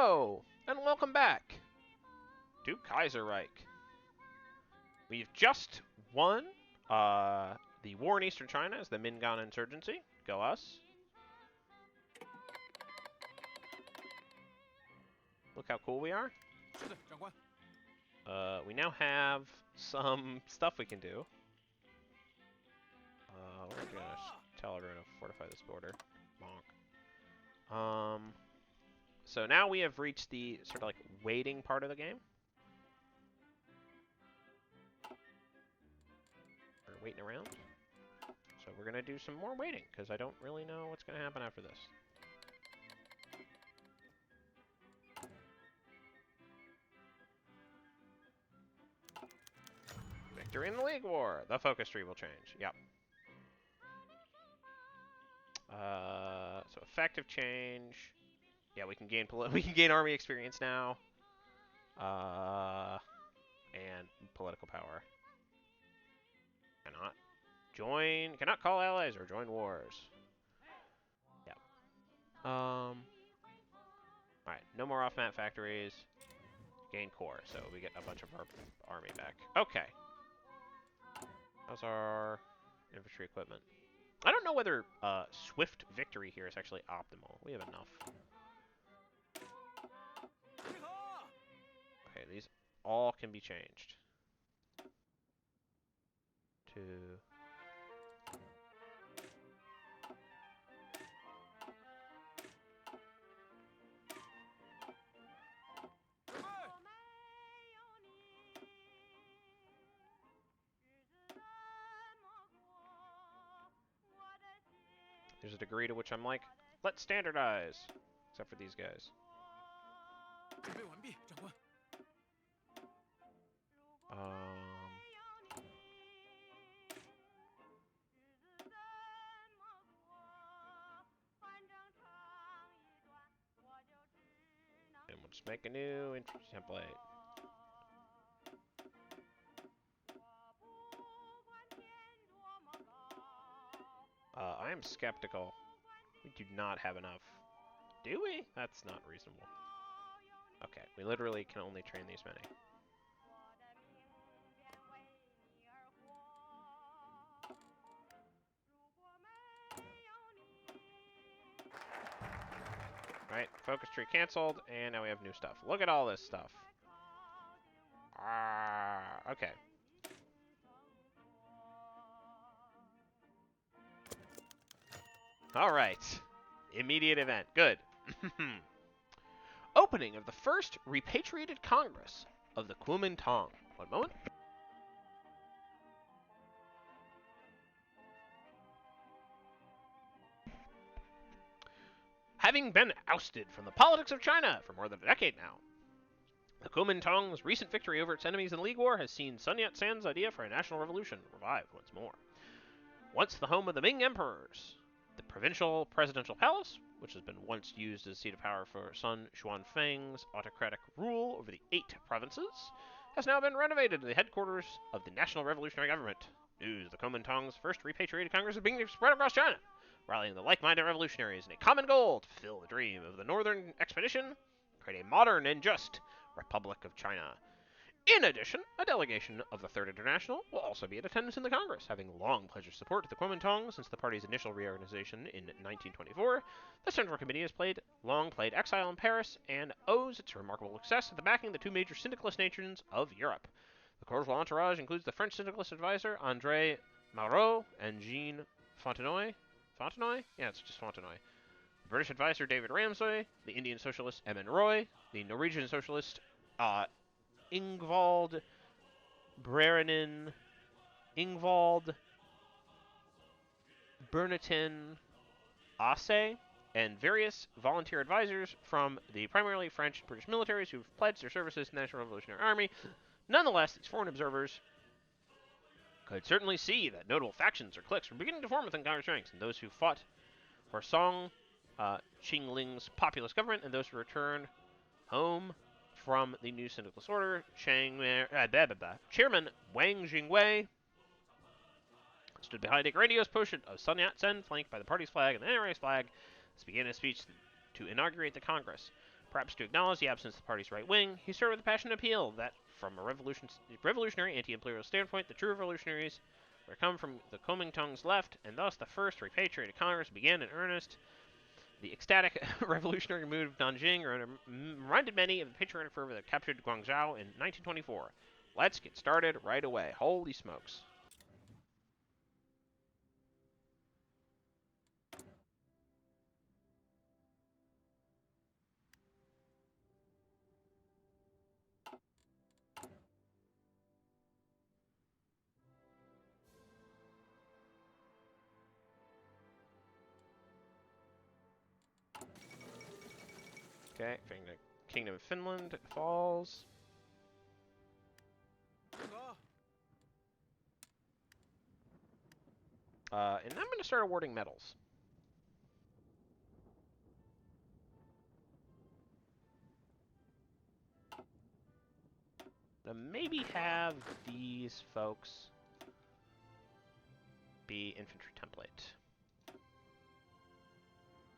Hello, and welcome back to Kaiserreich. We've just won the war in eastern China as the Mingan insurgency. Go us. Look how cool we are. We now have some stuff we can do. We're gonna tell everyone to fortify this border. Bonk. So now we have reached the sort of like waiting part of the game. We're waiting around. So we're gonna do some more waiting because I don't really know what's gonna happen after this. Victory in the League War. The focus tree will change. Yep. So effective change. Yeah, we can gain army experience now. And political power. Cannot call allies or join wars. Yep. Alright, no more off-map factories. Gain core, so we get a bunch of our army back. Okay. How's our infantry equipment? I don't know whether swift victory here is actually optimal. We have enough. Okay, these all can be changed. To... There's a degree to which I'm like, let's standardize. Except for these guys. And we'll just make a new entry template. I am skeptical. We do not have enough. Do we? That's not reasonable. Okay, we literally can only train these many. Right, focus tree canceled, and now we have new stuff. Look at all this stuff. Okay. All right. Immediate event. Good. Opening of the first Repatriated Congress of the Kuomintang. One moment. Having been ousted from the politics of China for more than a decade now, the Kuomintang's recent victory over its enemies in the League War has seen Sun Yat-sen's idea for a national revolution revived once more. Once the home of the Ming emperors, the provincial presidential palace, which has been once used as a seat of power for Sun Xuanfeng's autocratic rule over the 8 provinces, has now been renovated into the headquarters of the National Revolutionary Government. News of the Kuomintang's first Repatriated Congress is being spread across China, rallying the like-minded revolutionaries in a common goal to fulfill the dream of the Northern Expedition, create a modern and just Republic of China. In addition, a delegation of the Third International will also be in attendance in the Congress, having long pledged support to the Kuomintang since the party's initial reorganization in 1924. The Central Committee has long played exile in Paris and owes its remarkable success to the backing of the two major syndicalist nations of Europe. The cordial entourage includes the French syndicalist advisor André Malraux and Jean Fontenoy. Fontenoy? Yeah, it's just Fontenoy. The British advisor David Ramsay, the Indian socialist Emin Roy, the Norwegian socialist Ingvald Brerenin, Ingvald Bernatin Asse, and various volunteer advisors from the primarily French and British militaries who've pledged their services to the National Revolutionary Army. Nonetheless, these foreign observers could certainly see that notable factions or cliques were beginning to form within Congress ranks, and those who fought for Song Qingling's populous government and those who returned home from the new syndicalist order, Chairman Wang Jingwei stood behind a grandiose push of Sun Yat-sen, flanked by the party's flag and the NRA's flag, as began his speech to inaugurate the Congress. Perhaps to acknowledge the absence of the party's right wing, he started with a passionate appeal that, from a revolutionary anti-imperial standpoint, the true revolutionaries were come from the Kuomintang's left, and thus the first Repatriot Congress began in earnest. The ecstatic revolutionary mood of Nanjing reminded many of the patriotic fervor that captured Guangzhou in 1924. Let's get started right away. Holy smokes. Okay, Kingdom of Finland falls. And I'm going to start awarding medals. Now maybe have these folks be infantry template.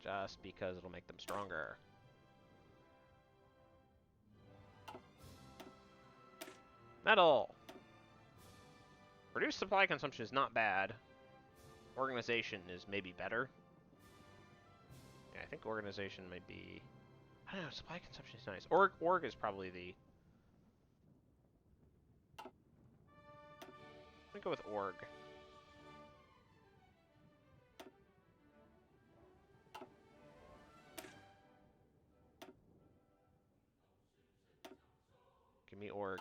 Just because it'll make them stronger. Medal! Reduced supply consumption is not bad. Organization is maybe better. Yeah, I think organization might be... I don't know, supply consumption is nice. Org is probably the... Let me go with org. Give me org.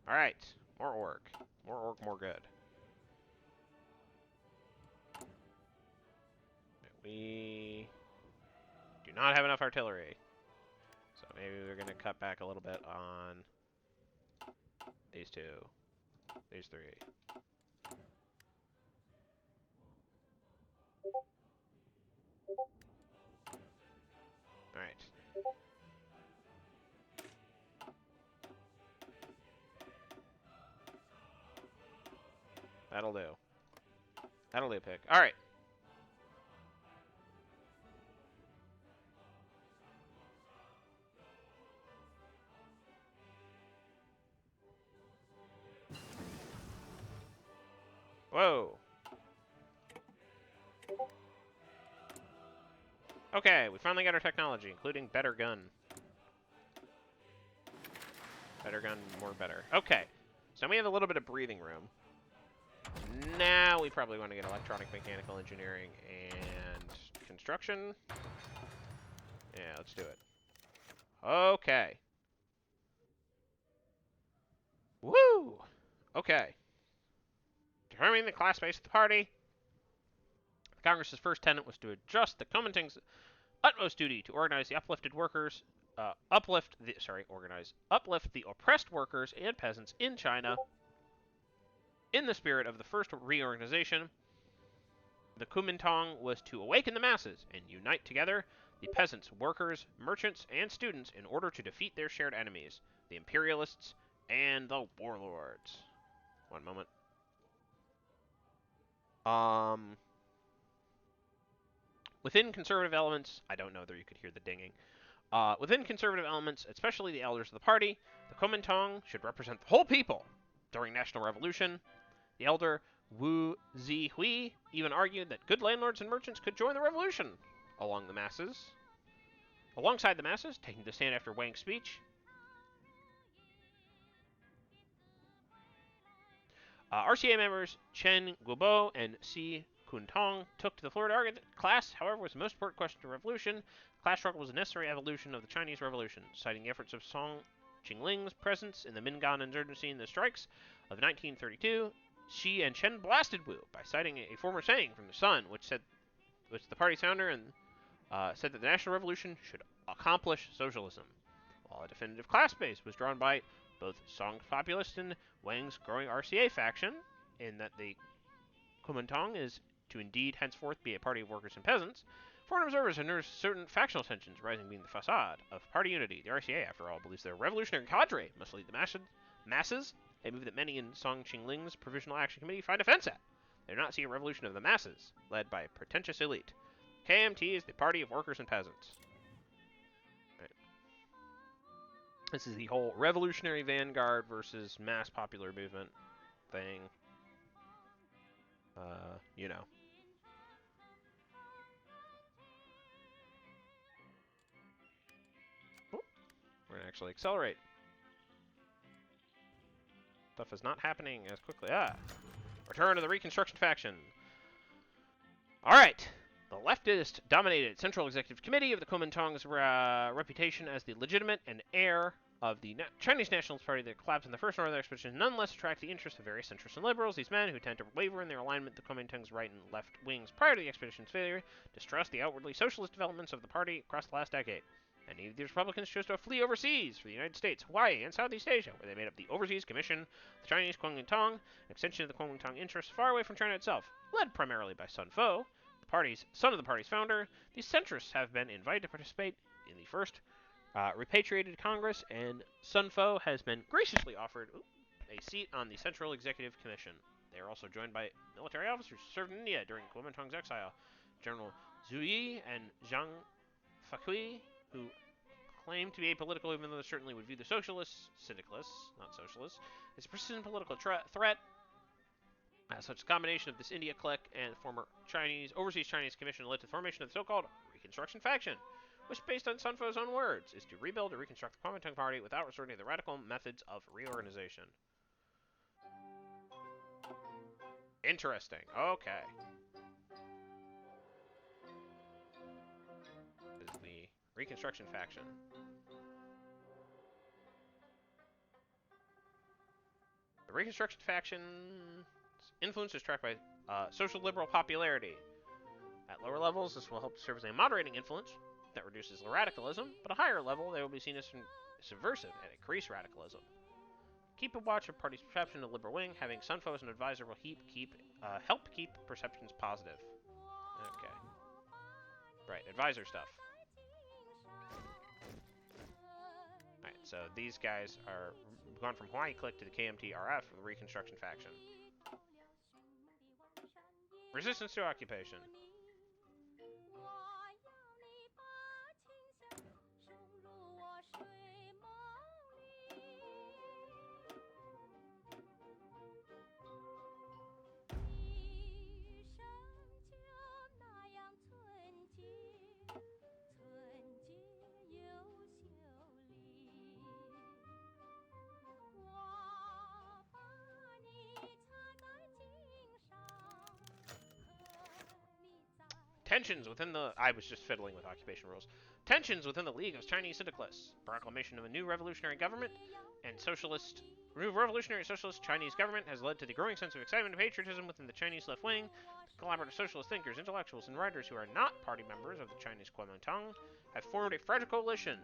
Alright, more org. More org, more good. We do not have enough artillery. So maybe we're going to cut back a little bit on these two, these three. Alright. That'll do. That'll do, pick. Alright. Whoa. Okay, we finally got our technology, including better gun. Better gun, more better. Okay, so we have a little bit of breathing room. Now we probably want to get electronic mechanical engineering and construction. Yeah, let's do it. Okay. Woo! Okay. Determining the class base of the party. The Congress's first tenet was to adjust the Kuomintang's utmost duty to organize the uplifted workers, uplift the oppressed workers and peasants in China. In the spirit of the first reorganization, the Kuomintang was to awaken the masses and unite together the peasants, workers, merchants, and students in order to defeat their shared enemies, the imperialists and the warlords. One moment. Within conservative elements, I don't know whether you could hear the dinging. Within conservative elements, especially the elders of the party, the Kuomintang should represent the whole people. During National Revolution, the elder Wu Zihui even argued that good landlords and merchants could join the revolution alongside the masses, taking the stand after Wang's speech. RCA members Chen Guobo and Si Kuntong took to the floor to argue that class, however, was the most important question to the revolution. Class struggle was a necessary evolution of the Chinese Revolution, citing the efforts of Song Qingling's presence in the Mingan insurgency and the strikes of 1932. Xi and Chen blasted Wu by citing a former saying from the Sun, which the party's founder and said that the National Revolution should accomplish socialism, while a definitive class base was drawn by both Song's populist and Wang's growing RCA faction, in that the Kuomintang is to indeed henceforth be a party of workers and peasants. Foreign observers have noticed certain factional tensions rising beneath the facade of party unity. The RCA, after all, believes their revolutionary cadre must lead the masses, a move that many in Song Qingling's Provisional Action Committee find offense at. They do not see a revolution of the masses, led by a pretentious elite. KMT is the party of workers and peasants. Right. This is the whole revolutionary vanguard versus mass popular movement thing. You know. We're going to actually accelerate. Stuff is not happening as quickly. Return to the Reconstruction faction. Alright. The leftist-dominated Central Executive Committee of the Kuomintang's reputation as the legitimate and heir of the Chinese Nationalist Party that collapsed in the First Northern Expedition nonetheless attract the interest of various centrists and liberals. These men, who tend to waver in their alignment with the Kuomintang's right and left wings prior to the expedition's failure, distrust the outwardly socialist developments of the party across the last decade. Many of these Republicans chose to flee overseas for the United States, Hawaii, and Southeast Asia, where they made up the Overseas Commission of the Chinese Kuomintang, an extension of the Kuomintang interests far away from China itself. Led primarily by Sun Fo, son of the party's founder, these centrists have been invited to participate in the first Repatriated Congress, and Sun Fo has been graciously offered a seat on the Central Executive Commission. They are also joined by military officers who served in India during Kuomintang's exile, General Zhu Yi and Zhang Fakui, who claim to be apolitical even though they certainly would view the syndicalists, not socialists, as a persistent political threat. Such a combination of this India clique and the former Overseas Chinese Commission led to the formation of the so-called Reconstruction faction, which, based on Sun Fo's own words, is to rebuild or reconstruct the Kuomintang party without resorting to the radical methods of reorganization. Interesting. Okay. This is the Reconstruction faction. The Reconstruction faction's influence is tracked by social liberal popularity. At lower levels, this will help serve as a moderating influence that reduces radicalism, but at a higher level, they will be seen as subversive and increase radicalism. Keep a watch of party's perception of the liberal wing. Having Sun Fo as an advisor will help keep perceptions positive. Okay. Right, advisor stuff. Alright, so these guys are gone from Hawaii clique to the KMT RF for the Reconstruction faction. Resistance to occupation. Tensions within the... I was just fiddling with occupation rules. Tensions within the League of Chinese Syndicalists. Proclamation of a new revolutionary government and revolutionary socialist Chinese government has led to the growing sense of excitement and patriotism within the Chinese left wing. Collaborative socialist thinkers, intellectuals, and writers who are not party members of the Chinese Kuomintang have formed a fragile coalition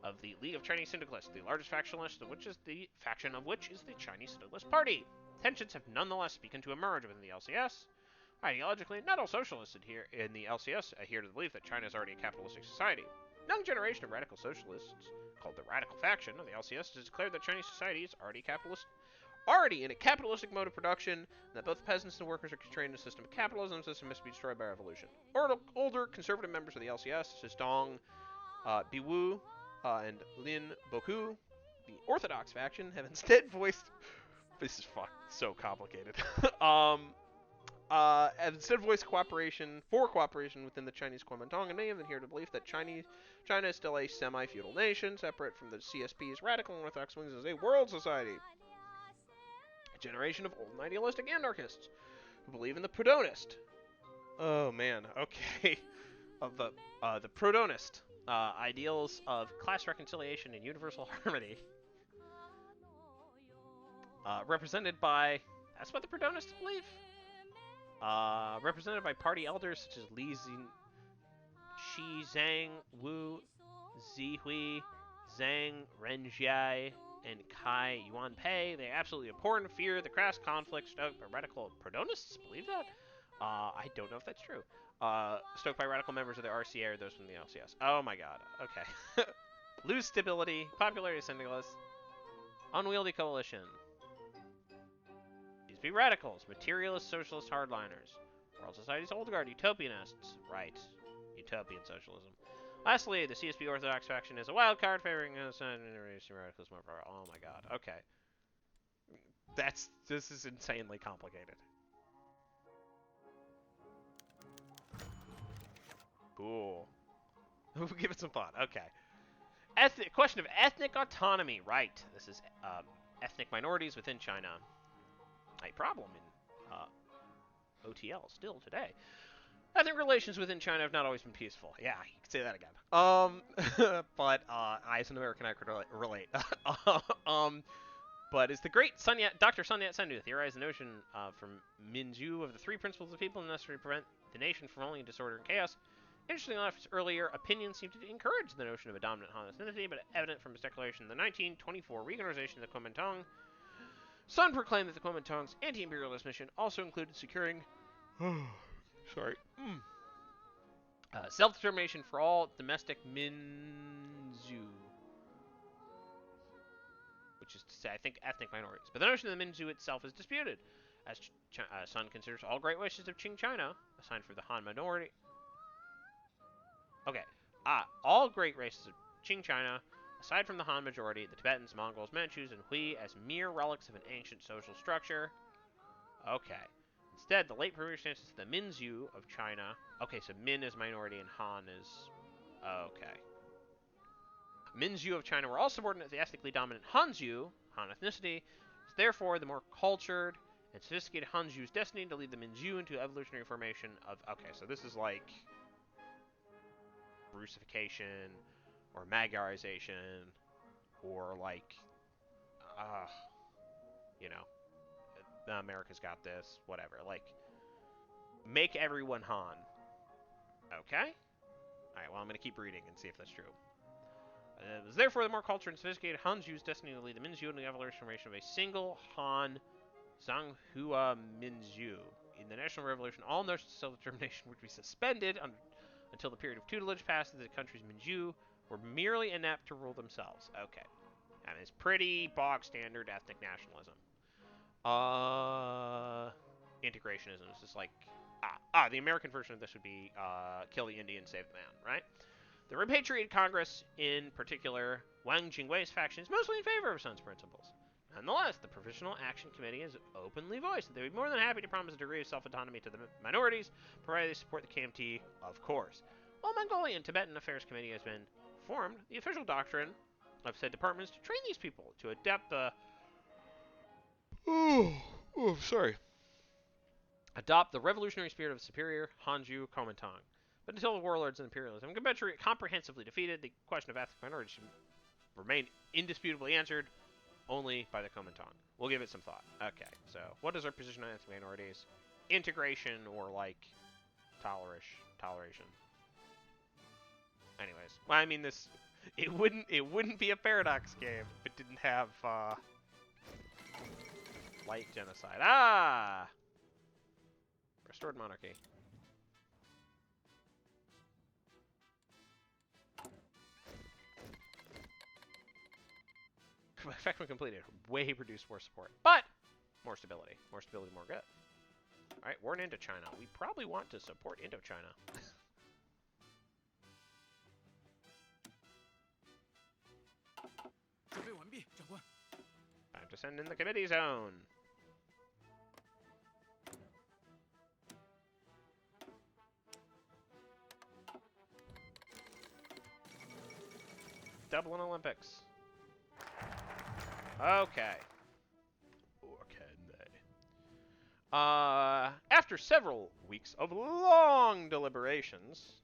of the League of Chinese Syndicalists, the largest faction of which is the Chinese Syndicalist Party. Tensions have nonetheless begun to emerge within the LCS. Ideologically, not all socialists in the LCS adhere to the belief that China is already a capitalistic society. A young generation of radical socialists, called the Radical Faction of the LCS, has declared that Chinese society is already in a capitalistic mode of production, and that both peasants and workers are constrained in a system of capitalism. The system must be destroyed by revolution. Older conservative members of the LCS, such as Dong Biwu and Lin Boku, the Orthodox faction, have instead voiced... This is so complicated. Have instead voiced cooperation within the Chinese Kuomintang, and many of them adhere to the belief that China is still a semi-feudal nation, separate from the CSP's radical and orthodox wings as a world society. A generation of old and idealistic anarchists who believe in the Proudhonist. Oh man, okay. Of the Proudhonist ideals of class reconciliation and universal harmony. Represented by... That's what the Proudhonists believe? Represented by party elders such as Li Shi Zhang Wu, Zihui, Zhang Renjiai, and Kai Yuanpei. They absolutely abhor and fear the crass conflict stoked by radical Proudhonists. Believe that? I don't know if that's true. Stoked by radical members of the RCA or those from the LCS. Oh my god. Okay. Lose stability. Popularity syndicalists. Unwieldy coalition. These be radicals. Materialist socialist hardliners. World Society's old guard. Utopianists. Right. Utopian socialism. Lastly, the CSP Orthodox faction is a wild card favoring radicalism. Oh my god. Okay. This is insanely complicated. Cool. We'll give it some thought. Okay. Question of ethnic autonomy. Right. This is ethnic minorities within China. A problem in OTL still today. Ethnic relations within China have not always been peaceful. Yeah, you can say that again. But I, as an American, I could relate. But it's the great Dr. Sun Yat-sen who theorized the notion from Minju of the three principles of people necessary to prevent the nation from falling into disorder and chaos. Interestingly enough, his earlier opinions seemed to encourage the notion of a dominant Han ethnicity, but evident from his declaration in the 1924 reorganization of the Kuomintang, Sun proclaimed that the Kuomintang's anti-imperialist mission also included securing self-determination for all domestic Minzu, which is to say, I think, ethnic minorities. But the notion of the Minzu itself is disputed, as Sun considers all great races of Qing China, assigned for the Han minority. Okay. All great races of Qing China, aside from the Han majority, the Tibetans, Mongols, Manchus, and Hui, as mere relics of an ancient social structure. Okay. Instead, the late premier stances the Minzu of China. Okay, so Min is minority and Han is... Okay. Minzu of China were all subordinate to the ethnically dominant Hanzu, Han ethnicity. It's therefore the more cultured and sophisticated Hanzu's destiny to lead the Minzu into evolutionary formation of... Okay, so this is like... Russification, or Magyarization, or like, you know, America's got this, whatever. Like, make everyone Han. Okay? Alright, well, I'm going to keep reading and see if that's true. It was therefore the more cultured and sophisticated Hanzu's destiny to lead the Minzu into the evolutionary formation of a single Han Zhanghua Minzu. In the National Revolution, all notions of self-determination would be suspended until the period of tutelage passed, the country's Minju were merely inept to rule themselves. Okay. I mean, it's pretty bog standard ethnic nationalism. Integrationism is just like... the American version of this would be kill the Indian, save the man, right? The Repatriot Congress, in particular, Wang Jingwei's faction, is mostly in favor of Sun's principles. Nonetheless, the Provisional Action Committee has openly voiced that they would be more than happy to promise a degree of self-autonomy to the minorities, provided they support the KMT, of course. While Mongolian Tibetan Affairs Committee has been formed, the official doctrine of said departments to train these people to adapt the... Adopt the revolutionary spirit of superior Hanju Kuomintang. But until the warlords and imperialism can be comprehensively defeated, the question of ethnic minorities should remain indisputably answered only by the Kuomintang. We'll give it some thought. Okay, so what is our position on ethnic minorities? Integration or like toleration. Anyways, well, I mean this it wouldn't be a paradox game if it didn't have light genocide. Restored monarchy. Effect when completed. Way reduced war support. But more stability. More stability, more good. Alright, war in Indochina. We probably want to support Indochina. Time to send in the committee zone. Dublin Olympics. Okay. After several weeks of long deliberations,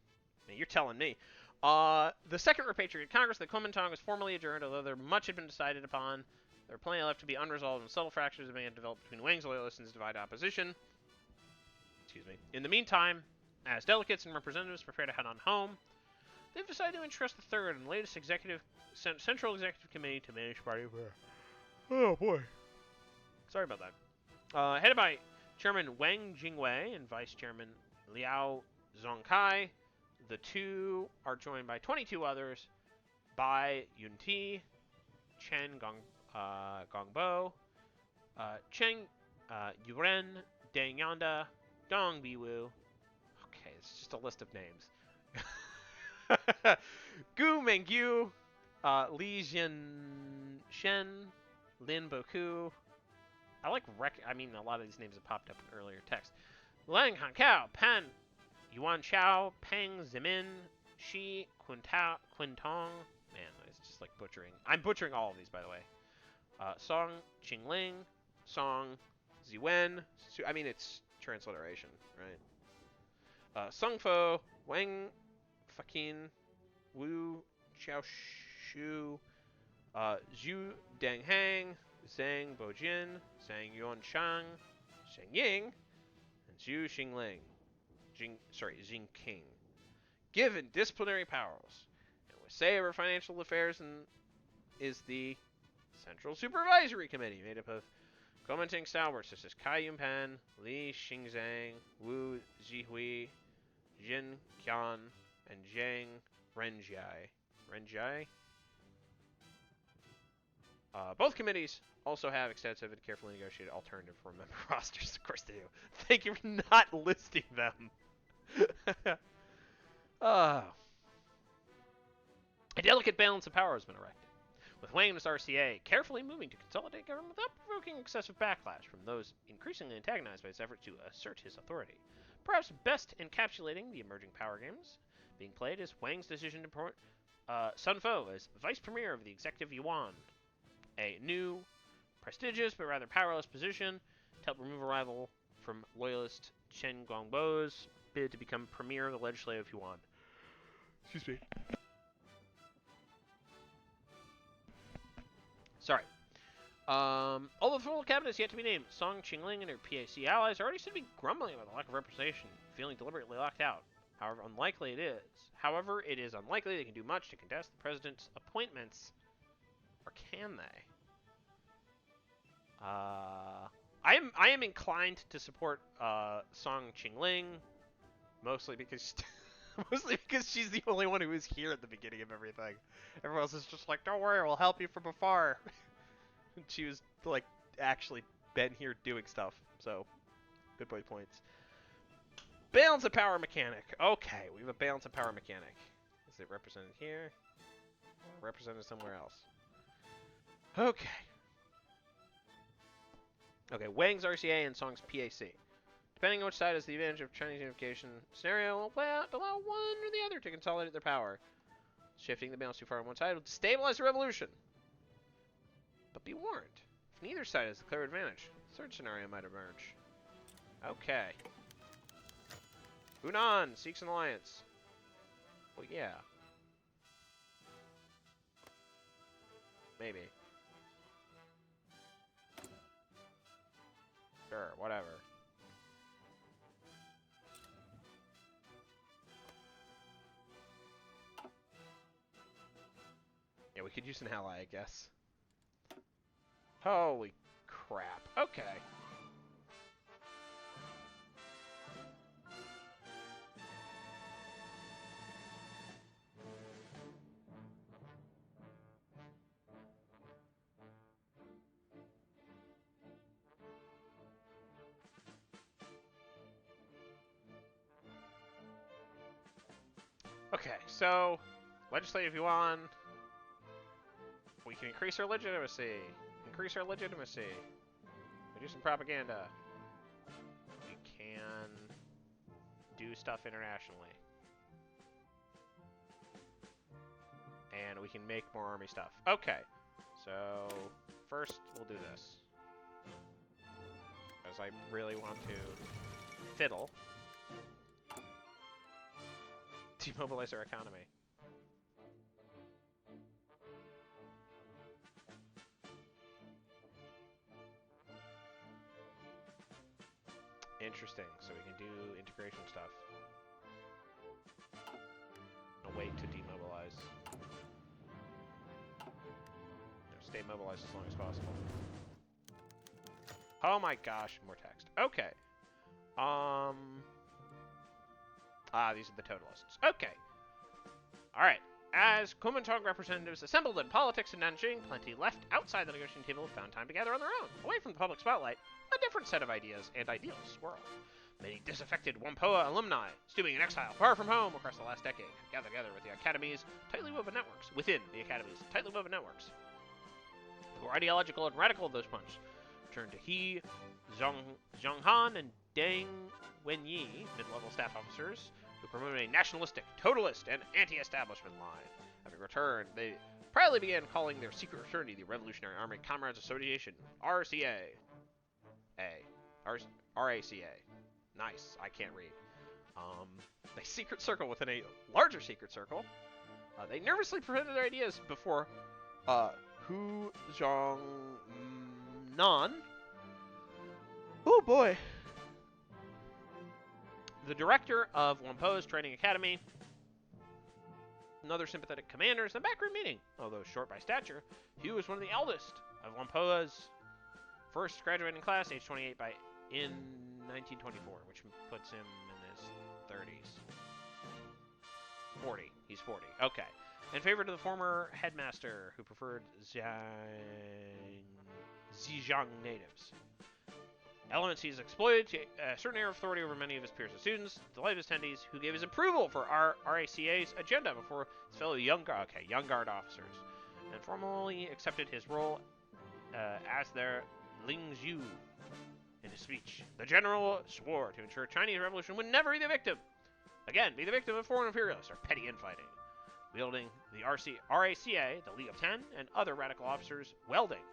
now you're telling me, the Second Repatriot Congress of the Kuomintang was formally adjourned, although much had been decided upon. There were plenty left to be unresolved, and subtle fractures may have developed between Wang's loyalists and his divided opposition. Excuse me. In the meantime, as delegates and representatives prepare to head on home, they've decided to entrust the third and latest Central Executive Committee to manage party affairs. Oh boy. Sorry about that. Headed by Chairman Wang Jingwei and Vice Chairman Liao Zhongkai. The two are joined by 22 others: Bai Yunti, Chen Gongbo, Cheng Yuren, Deng Yanda, Dong Biwu. Okay, it's just a list of names. Gu Mengyu, Li Jianshen, Lin Boku. I like I mean, a lot of these names have popped up in earlier text. Lang Hankao, Pan Yuan Chao, Peng Zimin, Shi Quintong. Man, it's just like butchering. I'm butchering all of these, by the way. Song Qingling, Song Ziwen. I mean, it's transliteration, right? Sung Fo, Wang Fakin, Wu Xiaoshu, Zhu Denghang, Zhang Bojin, Zhang Yuanshang, Sheng Ying, and Zhu Xingling. Jing King. Given disciplinary powers, and with say over financial affairs is the Central Supervisory Committee, made up of commenting stalwarts such as Kai Yunpan, Li Xingzhang, Wu Zihui, Jin Qian, and Zhang Renjai. Both committees also have extensive and carefully negotiated alternative for member rosters. Of course they do. Thank you for not listing them. A delicate balance of power has been erected, with Wang and his RCA carefully moving to consolidate government without provoking excessive backlash from those increasingly antagonized by his efforts to assert his authority. Perhaps best encapsulating the emerging power games being played is Wang's decision to promote Sun Fo as vice premier of the Executive Yuan, a new, prestigious but rather powerless position to help remove a rival from loyalist Chen Guangbo's bid to become premier of the Legislative Yuan. Excuse me. Sorry. Although the full cabinet is yet to be named, Song Qingling and her PAC allies are already said to be grumbling about the lack of representation, feeling deliberately locked out. However, it is unlikely they can do much to contest the president's appointments. Or can they? I am inclined to support Song Qingling, mostly because she's the only one who was here at the beginning of everything. Everyone else is just like, don't worry, we'll help you from afar. And she was like actually been here doing stuff. So, good points. Balance of power mechanic. Okay, we have a balance of power mechanic. Is it represented here? Or represented somewhere else? Okay. Okay, Wang's RCA and Song's PAC. Depending on which side has the advantage of Chinese unification scenario, will play out to allow one or the other to consolidate their power. Shifting the balance too far on one side will destabilize the revolution. But be warned, if neither side has the clear advantage, a third scenario might emerge. Okay. Hunan seeks an alliance. Well, yeah. Maybe. Sure, whatever. Yeah, we could use an ally, I guess. Holy crap. Okay. Okay, so legislative yuan. We can increase our legitimacy. We do some propaganda. We can do stuff internationally. And we can make more army stuff. Okay. So, first we'll do this. Because I really want to fiddle. Demobilize our economy. Interesting. So we can do integration stuff. A wait to demobilize. Stay mobilized as long as possible. Oh my gosh, more text. Okay. These are the totalists. Okay. Alright. As Kuomintang representatives assembled in politics in Nanjing, plenty left outside the negotiating table found time to gather on their own. Away from the public spotlight, a different set of ideas and ideals swirled. Many disaffected Whampoa alumni, stewing in exile far from home across the last decade, gathered together with the Academy's tightly woven networks, within the Academy's tightly woven networks. The more ideological and radical of those bunch turned to He Zhonghan and Deng Wenyi, mid-level staff officers, who promoted a nationalistic, totalist, and anti-establishment line. Having returned, they proudly began calling their secret fraternity the Revolutionary Army Comrades Association, RCA. RACA. Nice, I can't read. A secret circle within a larger secret circle. They nervously presented their ideas before Hu Zhongnan. Oh boy. The director of Whampoa's Training Academy, another sympathetic commanders, and backroom meeting. Although short by stature, Hugh was one of the eldest of Whampoa's first graduating class, age 28 in 1924, which puts him in his 30s. 40. He's 40. Okay. In favor to the former headmaster, who preferred Zhejiang natives. Elements he's exploited to a certain air of authority over many of his peers and students, delighted his attendees, who gave his approval for RACA's agenda before his fellow young guard officers, and formally accepted his role as their Lingzhu. In his speech, the general swore to ensure Chinese revolution would never be the victim of foreign imperialists or petty infighting, wielding the RACA, the League of Ten, and other radical officers wielding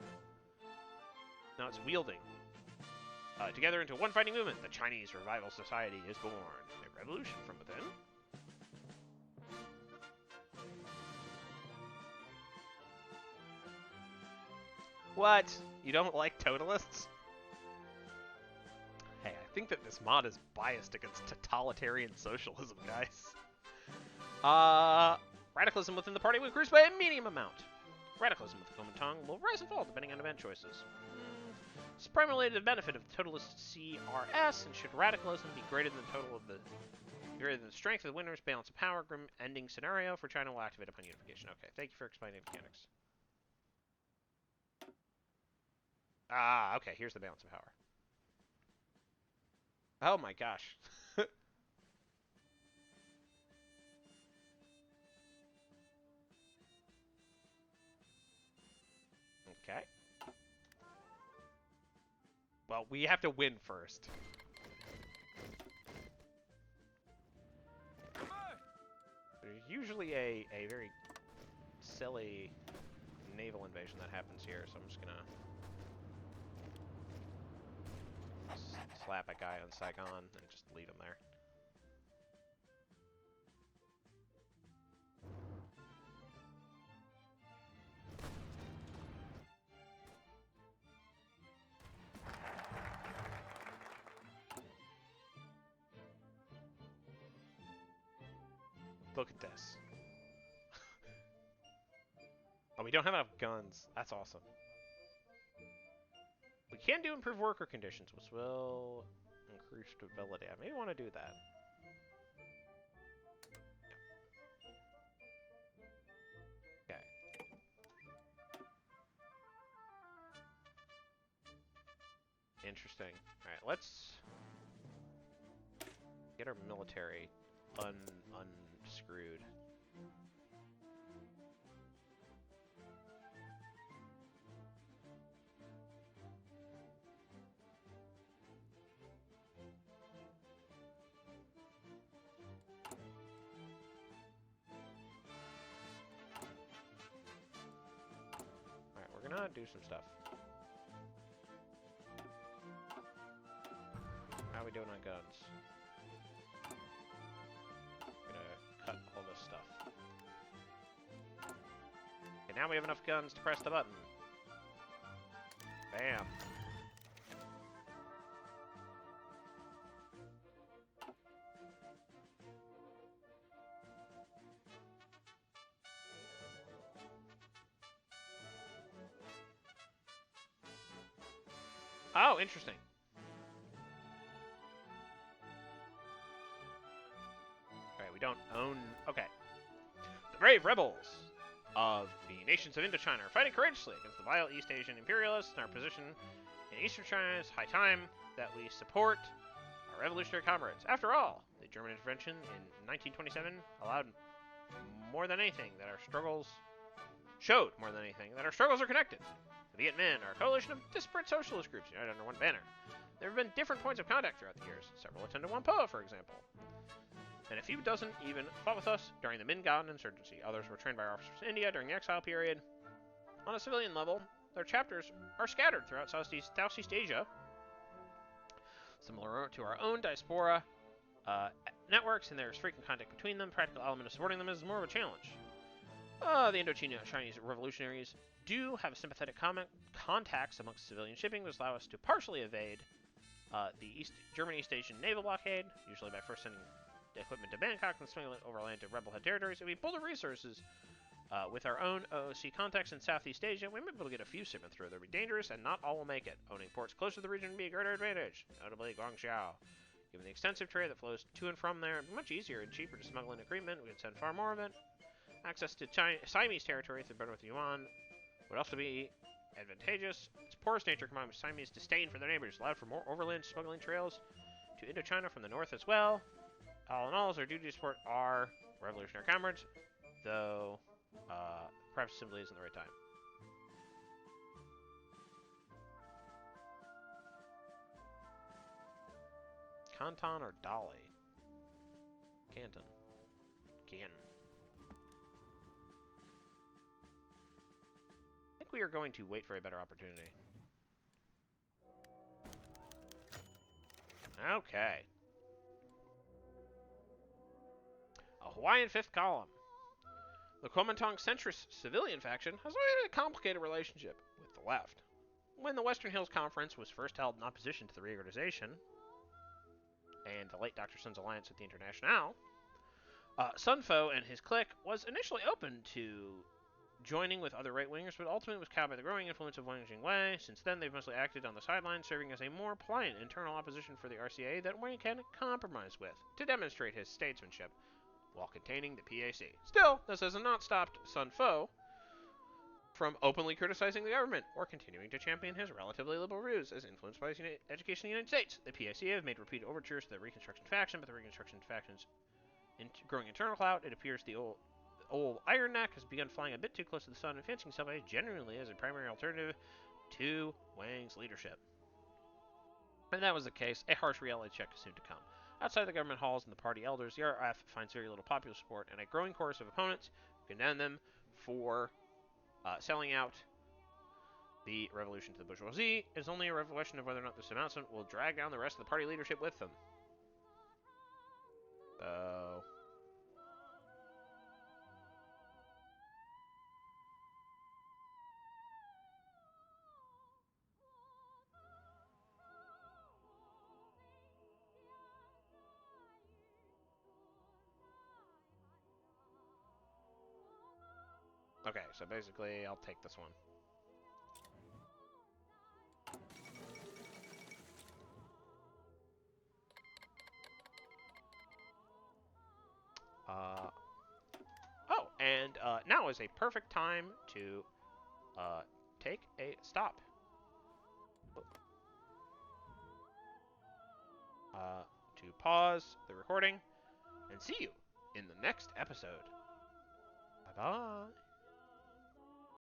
together into one fighting movement. The Chinese Revival Society is born. A revolution from within. What? You don't like totalists? Hey, I think that this mod is biased against totalitarian socialism, guys. Radicalism within the party will increase by a medium amount. Radicalism with the Kuomintang will rise and fall depending on event choices. It's primarily to the benefit of the totalist CRS, and should radicalism be greater than the strength of the winners, balance of power, grim ending scenario for China will activate upon unification. Okay, thank you for explaining the mechanics. Okay, here's the balance of power. Oh my gosh. Okay. Well, we have to win first. There's usually a very silly naval invasion that happens here, so I'm just gonna slap a guy on Saigon and just leave him there. Look at this. Oh, we don't have enough guns. That's awesome. We can do improved worker conditions, which will increase stability. I may want to do that. Okay. Interesting. Alright, let's get our military unscrewed. Alright, we're gonna do some stuff. How are we doing on guns? Cut all this stuff. Okay, now we have enough guns to press the button. Bam. Oh, interesting. don't own... Okay. The brave rebels of the nations of Indochina are fighting courageously against the vile East Asian imperialists, and our position in Eastern China is high time that we support our revolutionary comrades. After all, the German intervention in 1927 allowed more than anything that our struggles showed more than anything that our struggles are connected. The Viet Minh are a coalition of disparate socialist groups united under one banner. There have been different points of contact throughout the years. Several attended Whampoa, for example. And a few dozen even fought with us during the Minh insurgency. Others were trained by our officers in India during the exile period. On a civilian level, their chapters are scattered throughout Southeast Asia, similar to our own diaspora networks, and there's frequent contact between them. Practical element of supporting them is more of a challenge. The Indochina-Chinese revolutionaries do have sympathetic contacts amongst civilian shipping, which allow us to partially evade the German East Asian naval blockade, usually by first sending equipment to Bangkok and smuggling it overland to rebel-head territories. If we pull the resources with our own OOC contacts in Southeast Asia, we may be able to get a few shipments through. They'll be dangerous, and not all will make it. Owning ports close to the region would be a greater advantage, notably Guangzhou. Given the extensive trade that flows to and from there, it would be much easier and cheaper to smuggle in agreement. We can send far more of it. Access to Siamese territory through border with Yuan would also be advantageous. Its porous nature combined with Siamese disdain for their neighbors allowed for more overland smuggling trails to Indochina from the north as well. All in all, it's our duty to support our revolutionary comrades, though perhaps simply isn't the right time. Canton or Dolly? Canton. Canton. I think we are going to wait for a better opportunity. Okay. A Hawaiian fifth column. The Kuomintang centrist civilian faction has a complicated relationship with the left. When the Western Hills Conference was first held in opposition to the reorganization and the late Dr. Sun's alliance with the Internationale, Sun Fo and his clique was initially open to joining with other right-wingers, but ultimately was cowed by the growing influence of Wang Jingwei. Since then, they've mostly acted on the sidelines, serving as a more pliant internal opposition for the RCA that Wang can compromise with, to demonstrate his statesmanship while containing the PAC. Still, this has not stopped Sun Fo from openly criticizing the government or continuing to champion his relatively liberal views as influenced by his education in the United States. The PAC have made repeated overtures to the Reconstruction faction, but the Reconstruction faction's growing internal clout, it appears the old Iron Neck has begun flying a bit too close to the sun and fancying himself genuinely as a primary alternative to Wang's leadership. And that was the case. A harsh reality check is soon to come. Outside the government halls and the party elders, the RF finds very little popular support and a growing chorus of opponents who condemn them for selling out the revolution to the bourgeoisie. It is only a question of whether or not this announcement will drag down the rest of the party leadership with them. Okay, so basically, I'll take this one. Oh, and now is a perfect time to take a stop. To pause the recording and see you in the next episode. Bye-bye.